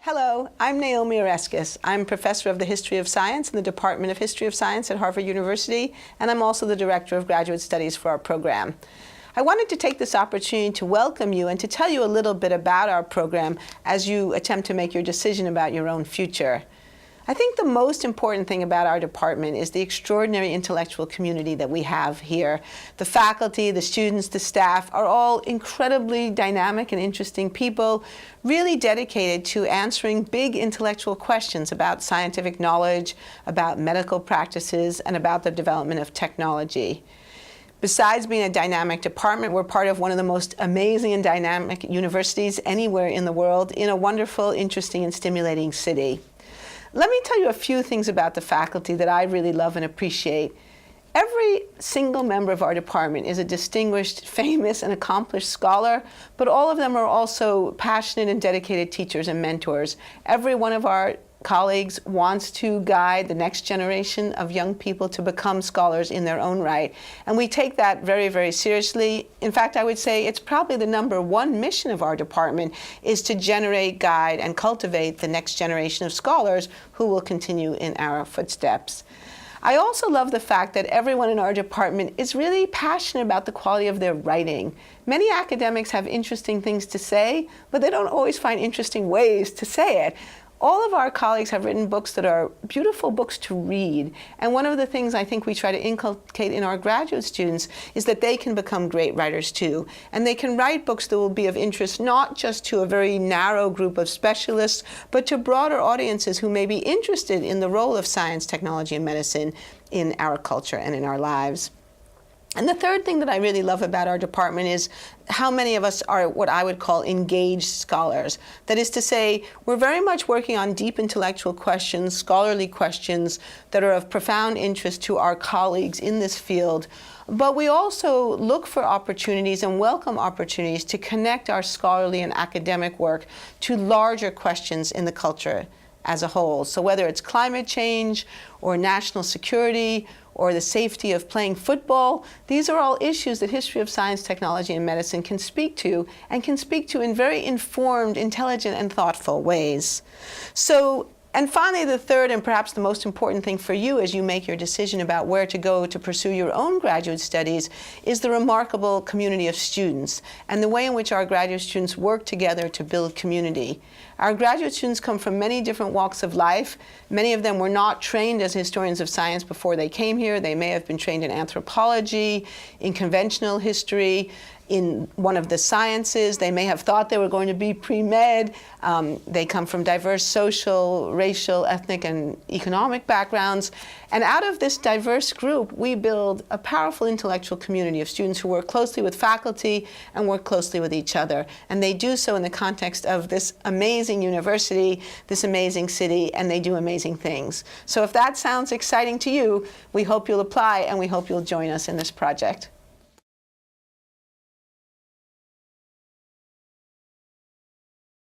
Hello, I'm NaomiOreskes. I'm professor of the History of Science in the Department of History of Science at Harvard University, and I'm also the director of graduate studies for our program. I wanted to take this opportunity to welcome you and to tell you a little bit about our program as you attempt to make your decision about your own future. I think the most important thing about our department is the extraordinary intellectual community that we have here. The faculty, the students, the staff are all incredibly dynamic and interesting people, really dedicated to answering big intellectual questions about scientific knowledge, about medical practices, and about the development of technology. Besides being a dynamic department, we're part of one of the most amazing and dynamic universities anywhere in the world in a wonderful, interesting, and stimulating city. Let me tell you a few things about the faculty that I really love and appreciate. Every single member of our department is a distinguished, famous, and accomplished scholar, but all of them are also passionate and dedicated teachers and mentors. Every one of our colleagues wants to guide the next generation of young people to become scholars in their own right. And we take that very, very seriously. In fact, I would say it's probably the #1 mission of our department is to generate, guide, and cultivate the next generation of scholars who will continue in our footsteps. I also love the fact that everyone in our department is really passionate about the quality of their writing. Many academics have interesting things to say, but they don't always find interesting ways to say it. All of our colleagues have written books that are beautiful books to read. And one of the things I think we try to inculcate in our graduate students is that they can become great writers too. And they can write books that will be of interest not just to a very narrow group of specialists, but to broader audiences who may be interested in the role of science, technology, and medicine in our culture and in our lives. And the third thing that I really love about our department is how many of us are what I would call engaged scholars. That is to say, we're very much working on deep intellectual questions, scholarly questions that are of profound interest to our colleagues in this field. But we also look for opportunities and welcome opportunities to connect our scholarly and academic work to larger questions in the culture as a whole. So whether it's climate change or national security or the safety of playing football, these are all issues that history of science, technology, and medicine can speak to, and can speak to in very informed, intelligent, and thoughtful ways. And finally, the third and perhaps the most important thing for you as you make your decision about where to go to pursue your own graduate studies is the remarkable community of students and the way in which our graduate students work together to build community. Our graduate students come from many different walks of life. Many of them were not trained as historians of science before they came here. They may have been trained in anthropology, in conventional history, in one of the sciences. They may have thought they were going to be pre-med. They come from diverse social, racial, ethnic, and economic backgrounds. And out of this diverse group, we build a powerful intellectual community of students who work closely with faculty and work closely with each other. And they do so in the context of this amazing university, this amazing city, and they do amazing things. So if that sounds exciting to you, we hope you'll apply and we hope you'll join us in this project.